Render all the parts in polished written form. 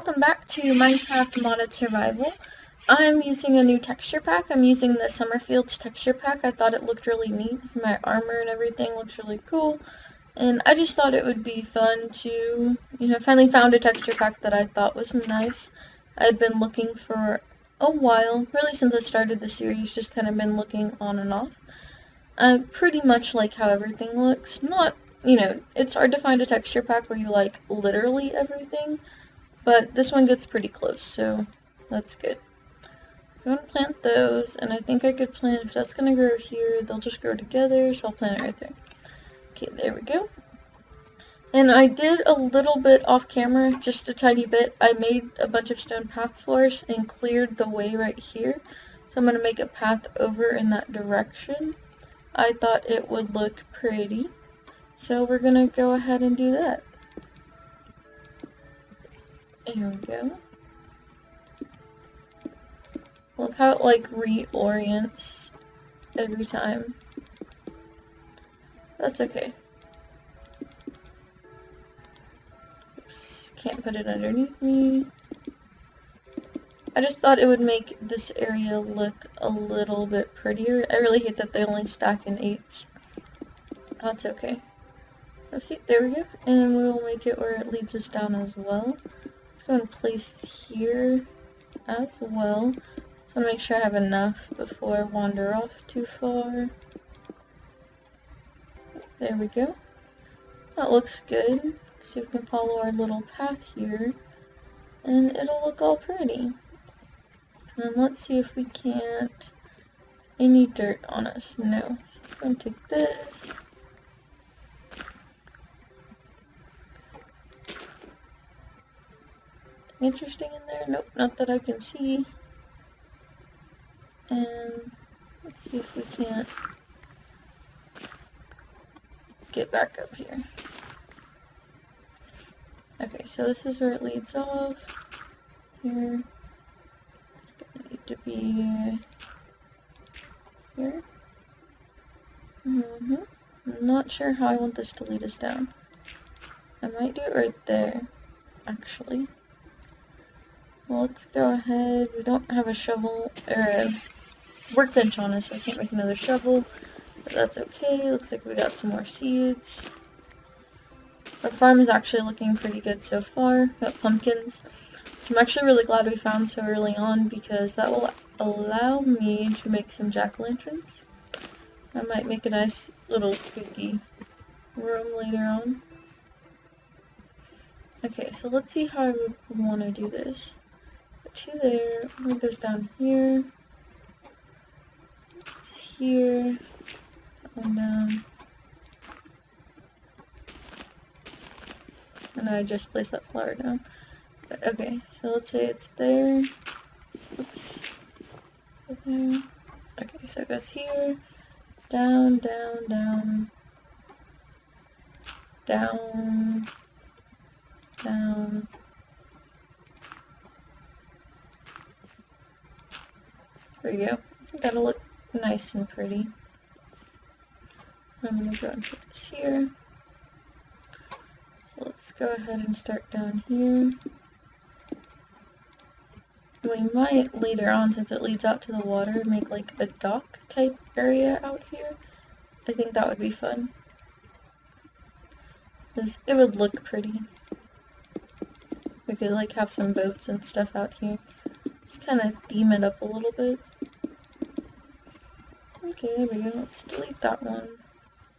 Welcome back to Minecraft Modded Survival. I'm using a new texture pack. I'm using the Summerfields texture pack. I thought it looked really neat. My armor and everything looks really cool. And I just thought it would be fun to, finally found a texture pack that I thought was nice. I'd been looking for a while, really since I started the series, just kind of been looking on and off. I pretty much like how everything looks. Not, it's hard to find a texture pack where you like literally everything. But this one gets pretty close, so that's good. I'm going to plant those, and I think I could plant, if that's going to grow here, they'll just grow together, so I'll plant it right there. Okay, there we go. And I did a little bit off camera, just a tiny bit. I made a bunch of stone paths for us and cleared the way right here. So I'm going to make a path over in that direction. I thought it would look pretty, so we're going to go ahead and do that. There we go. Look how it like reorients every time. That's okay. Oops, can't put it underneath me. I just thought it would make this area look a little bit prettier. I really hate that they only stack in 8s. That's okay. Oh, see, there we go. And we will make it where it leads us down as well. Let's go and place here as well. Just want to make sure I have enough before I wander off too far. There we go. That looks good. See if we can follow our little path here, and it'll look all pretty. And let's see if we can't any dirt on us. No. So I'm going to take this. Interesting in there? Nope, not that I can see. And let's see if we can't get back up here. Okay, so this is where it leads off. Here. It's gonna need to be here. I'm not sure how I want this to lead us down. I might do it right there, actually. Well, let's go ahead. We don't have a shovel, or a workbench on us, so I can't make another shovel. But that's okay. Looks like we got some more seeds. Our farm is actually looking pretty good so far. Got pumpkins. I'm actually really glad we found so early on, because that will allow me to make some jack-o'-lanterns. I might make a nice little spooky room later on. Okay, so let's see how I would want to do this. Put 2 there, one goes down here. It's here. That one down. And I just placed that flower down. But okay, so let's say it's there. Oops. There. Okay, so it goes here. Down, down, down. Down. Down. There we go. I think that'll look nice and pretty. I'm gonna go and put this here. So let's go ahead and start down here. We might later on, since it leads out to the water, make like a dock type area out here. I think that would be fun, because it would look pretty. We could like have some boats and stuff out here. Just kind of theme it up a little bit. Okay, there we go. Let's delete that one.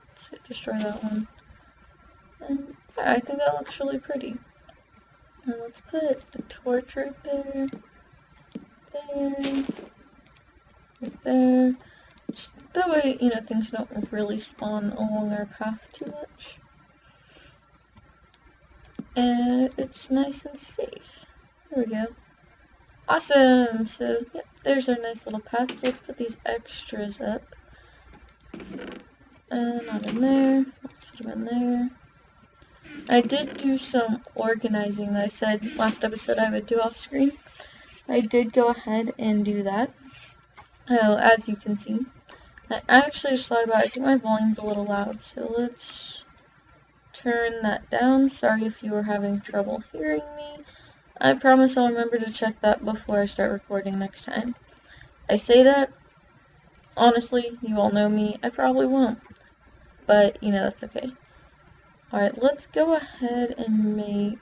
Let's destroy that one. And yeah, I think that looks really pretty. And let's put a torch right there. There. Right there. Just that way, things don't really spawn along our path too much. And it's nice and safe. There we go. Awesome! So, yep, there's our nice little path. So let's put these extras up. Not in there. Let's put them in there. I did do some organizing that I said last episode I would do off screen. I did go ahead and do that. As you can see. I actually just thought about it. I think my volume's a little loud, so let's turn that down. Sorry if you were having trouble hearing me. I promise I'll remember to check that before I start recording next time. I say that, honestly, you all know me, I probably won't. But, you know, that's okay. Alright, let's go ahead and make,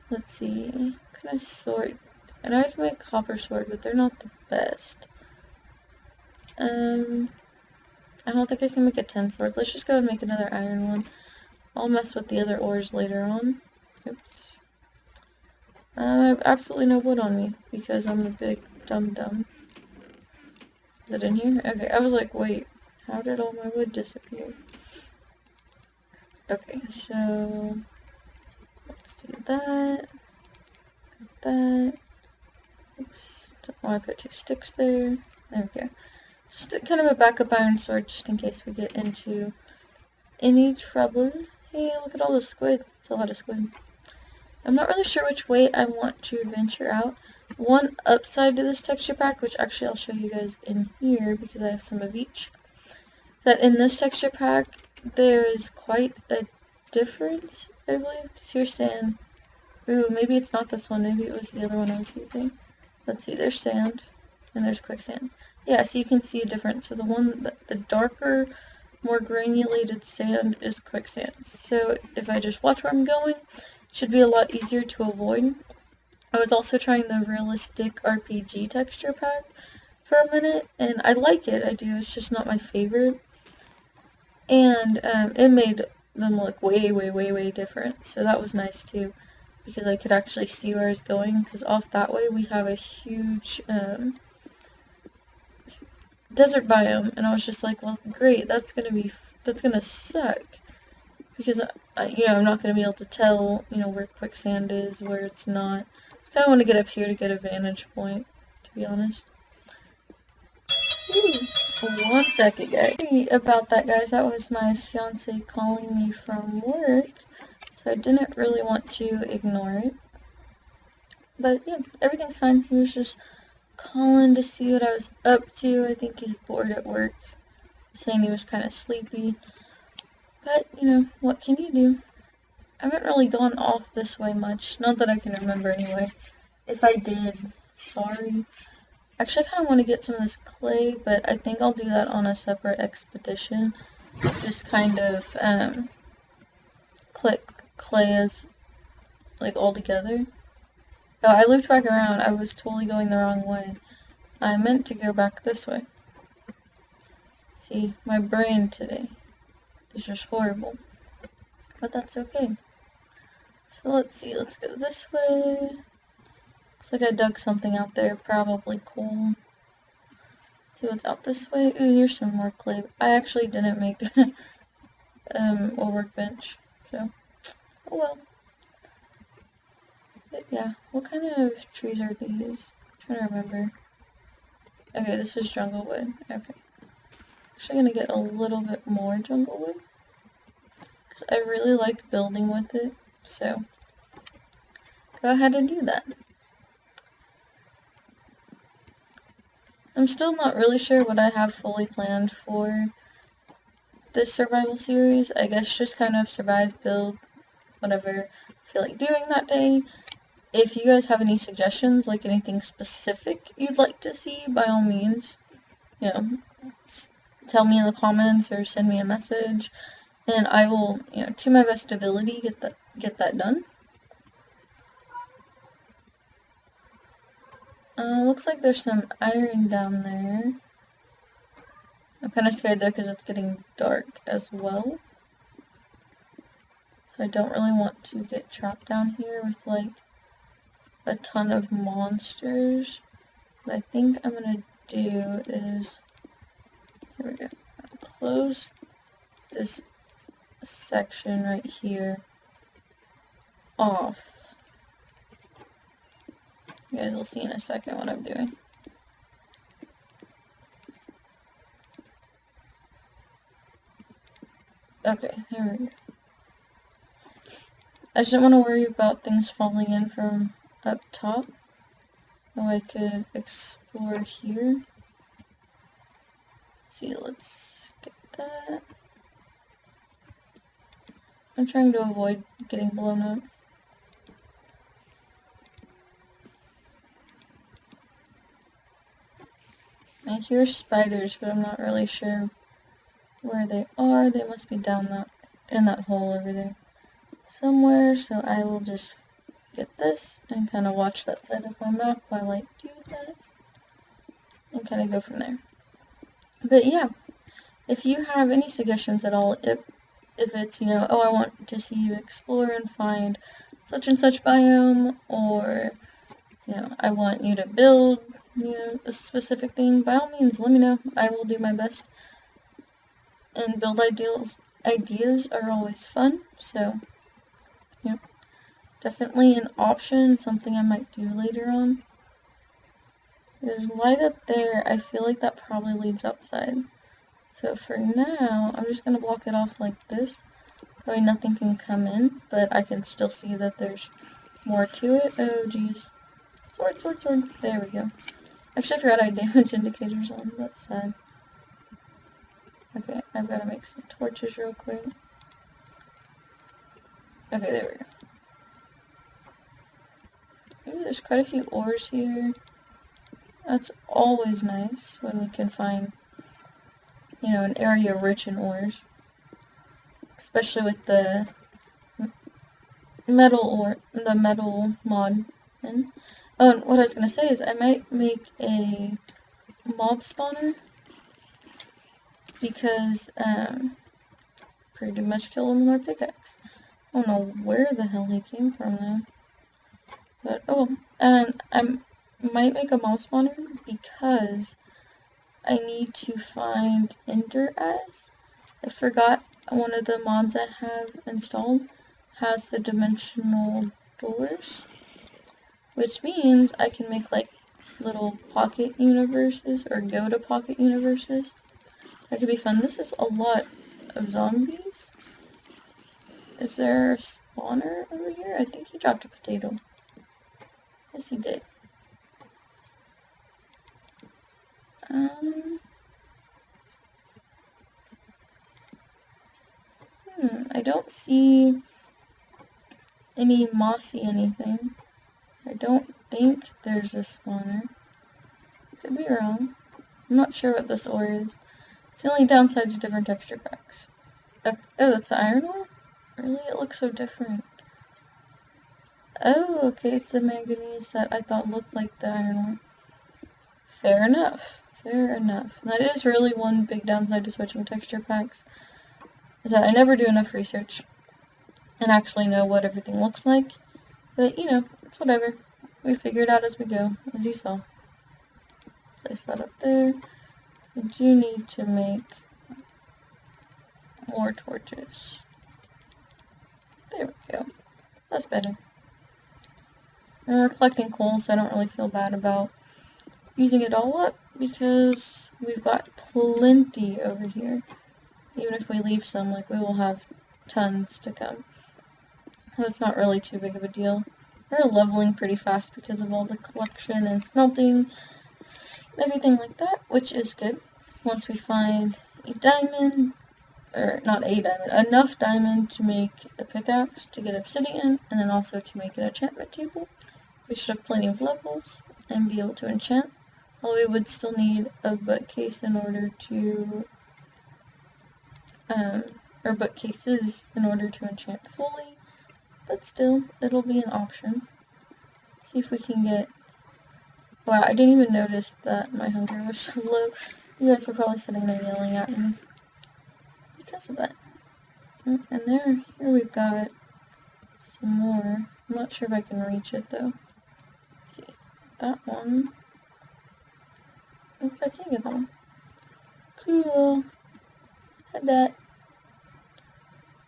let's see, what kind of sword? I know I can make copper sword, but they're not the best. I don't think I can make a tin sword. Let's just go and make another iron one. I'll mess with the other ores later on. Oops. I have absolutely no wood on me, because I'm a big dum-dum. Is it in here? Okay, I was like, wait, how did all my wood disappear? Okay, so let's do that. That. Oops, don't want to put 2 sticks there. There we go. Just kind of a backup iron sword, just in case we get into any trouble. Hey, look at all the squid. It's a lot of squid. I'm not really sure which way I want to venture out. One upside to this texture pack, which actually I'll show you guys in here because I have some of each, that in this texture pack there is quite a difference, I believe. Because here's sand. Ooh, maybe it's not this one. Maybe it was the other one I was using. Let's see, there's sand and there's quicksand. Yeah, so you can see a difference. So the one, the darker, more granulated sand is quicksand. So if I just watch where I'm going, it should be a lot easier to avoid. I was also trying the realistic RPG texture pack for a minute, and I like it, I do, it's just not my favorite. And it made them look way different, so that was nice too, because I could actually see where I was going, because off that way we have a huge desert biome, and I was just like, well, great, that's gonna suck, because I'm not gonna be able to tell, where quicksand is, where it's not. I kind of want to get up here to get a vantage point, to be honest. Ooh, 1 second, guys. Sorry about that, guys. That was my fiance calling me from work, so I didn't really want to ignore it. But yeah, everything's fine. He was just calling to see what I was up to. I think he's bored at work, saying he was kind of sleepy. But, what can you do? I haven't really gone off this way much. Not that I can remember anyway. If I did, sorry. Actually, I kind of want to get some of this clay, but I think I'll do that on a separate expedition. Just kind of click clay as, like, all together. Oh, I looped back around. I was totally going the wrong way. I meant to go back this way. See, my brain today is just horrible. But that's okay. So let's see, let's go this way. Looks like I dug something out there, probably coal. See what's out this way. Ooh, here's some more clay. I actually didn't make a workbench, so oh well. But yeah, what kind of trees are these? I'm trying to remember. Okay, this is jungle wood. Okay. Actually gonna get a little bit more jungle wood, because I really like building with it, so go ahead and do that. I'm still not really sure what I have fully planned for this survival series. I guess just kind of survive, build, whatever I feel like doing that day. If you guys have any suggestions, like anything specific you'd like to see, by all means, tell me in the comments or send me a message, and I will, to my best ability, get that done. Looks like there's some iron down there. I'm kind of scared though because it's getting dark as well. So I don't really want to get trapped down here with like a ton of monsters. What I think I'm gonna do is, here we go, close this section right here off. You guys will see in a second what I'm doing. Okay, there we go. I just don't want to worry about things falling in from up top. So I could explore here. See, let's get that. I'm trying to avoid getting blown up. I hear spiders, but I'm not really sure where they are. They must be down in that hole over there somewhere, so I will just get this and kind of watch that side of my map while I do that and kind of go from there. But yeah, if you have any suggestions at all, if it's, you know, oh, I want to see you explore and find such and such biome, or, you know, I want you to build, you know, a specific thing, by all means, let me know. I will do my best. And build ideas are always fun, so, yeah, definitely an option, something I might do later on. There's light up there. I feel like that probably leads outside. So for now, I'm just going to block it off like this. Probably nothing can come in, but I can still see that there's more to it. Oh, geez. Sword, sword, sword. There we go. Actually, I forgot I had damage indicators on. That's sad. Okay, I've got to make some torches real quick. Okay, there we go. Ooh, there's quite a few ores here. That's always nice when we can find, you know, an area rich in ores. Especially with the metal mod. Oh, and what I was going to say is I might make a mob spawner, because pretty much kill him with our pickaxe. I don't know where the hell he came from though. But I might make a mob spawner because I need to find Ender Eyes. I forgot one of the mods I have installed has the dimensional doors, which means I can make like little pocket universes or go to pocket universes. That could be fun. This is a lot of zombies. Is there a spawner over here? I think he dropped a potato. Yes, he did. I don't see any mossy anything. I don't think there's a spawner. Could be wrong. I'm not sure what this ore is. It's the only downside to different texture packs. Oh, that's the iron ore? Really? It looks so different. Oh, okay, it's the manganese that I thought looked like the iron ore. Fair enough. Fair enough. That is really one big downside to switching texture packs, is that I never do enough research and actually know what everything looks like. But, you know, it's whatever. We figure it out as we go, as you saw. Place that up there. We do need to make more torches. There we go. That's better. And we're collecting coal, so I don't really feel bad about using it all up, because we've got plenty over here. Even if we leave some, like, we will have tons to come. So it's not really too big of a deal. We're leveling pretty fast because of all the collection and smelting and everything like that, which is good. Once we find a diamond, or not a diamond, enough diamond to make a pickaxe, to get obsidian, and then also to make an enchantment table, we should have plenty of levels and be able to enchant. Although we would still need a bookcase in order to, or bookcases in order to enchant fully, but still, it'll be an option. Let's see if we can get, wow, I didn't even notice that my hunger was so low. You guys were probably sitting there yelling at me because of that. And here we've got some more. I'm not sure if I can reach it though. Let's see, that one. I can get that one. Cool. Had that.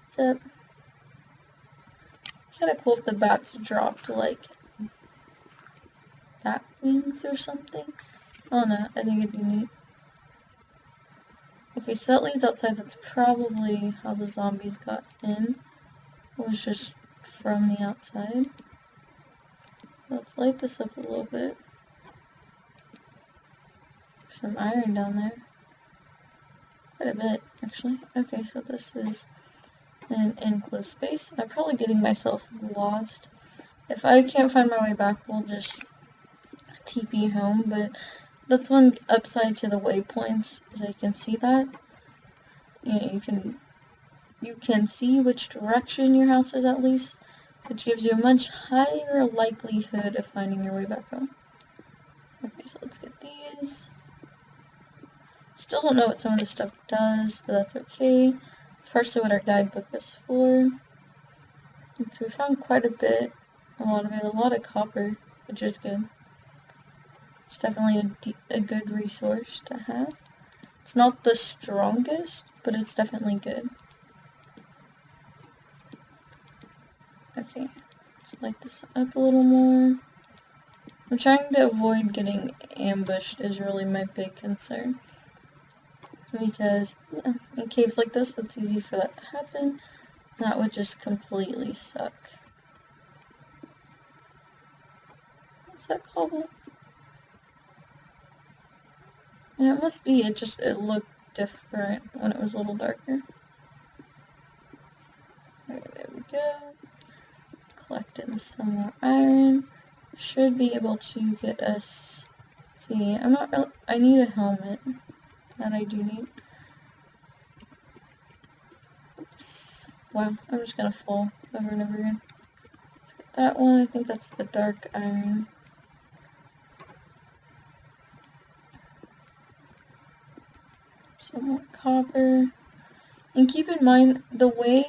What's up? Kinda cool if the bats dropped like bat wings or something. Oh no, I think it'd be neat. Okay, so that leads outside. That's probably how the zombies got in. It was just from the outside. Let's light this up a little bit. Some iron down there. Quite a bit, actually. Okay, so this is an enclosed space. I'm probably getting myself lost. If I can't find my way back, we'll just TP home, but That's one upside to the waypoints, is that you can see that. You know, you can see which direction your house is at least, which gives you a much higher likelihood of finding your way back home. Okay, so let's get these. Still don't know what some of this stuff does, but that's okay. It's partially what our guidebook is for. And so we found quite a bit, a lot of copper, which is good. It's definitely a good resource to have. It's not the strongest, but it's definitely good. Okay, let's light this up a little more. I'm trying to avoid getting ambushed is really my big concern. Because in caves like this, it's easy for that to happen. That would just completely suck. What's that cobble? Yeah, it must be. It looked different when it was a little darker. Okay, there we go. Collecting some more iron. Should be able to get us. See, I need a helmet. That I do need. Oops. Wow, I'm just gonna fall over and over again. Let's get that one. I think that's the dark iron. Some more copper. And keep in mind, the way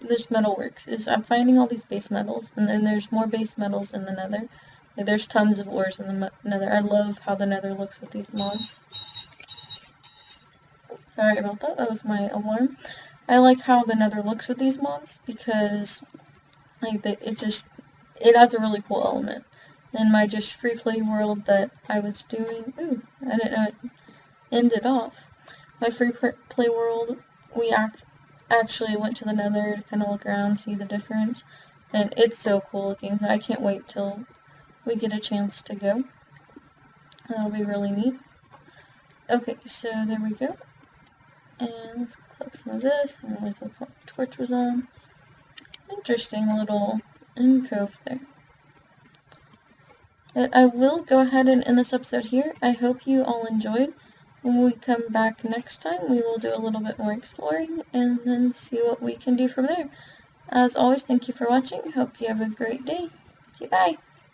this metal works is I'm finding all these base metals, and then there's more base metals in the nether. Like, there's tons of ores in the nether. I love how the nether looks with these mods. Sorry about that, that was my alarm. I like how the nether looks with these mods because like it adds a really cool element. In my just free play world that I was doing, I didn't know it ended off. My free play world, we actually went to the nether to kind of look around, see the difference, and it's so cool looking. I can't wait till we get a chance to go. That'll be really neat. Okay, so there we go. And let's collect some of this. I realized that's what the torch was on. Interesting little cove there. But I will go ahead and end this episode here. I hope you all enjoyed. When we come back next time, we will do a little bit more exploring and then see what we can do from there. As always, thank you for watching. Hope you have a great day. Okay, bye.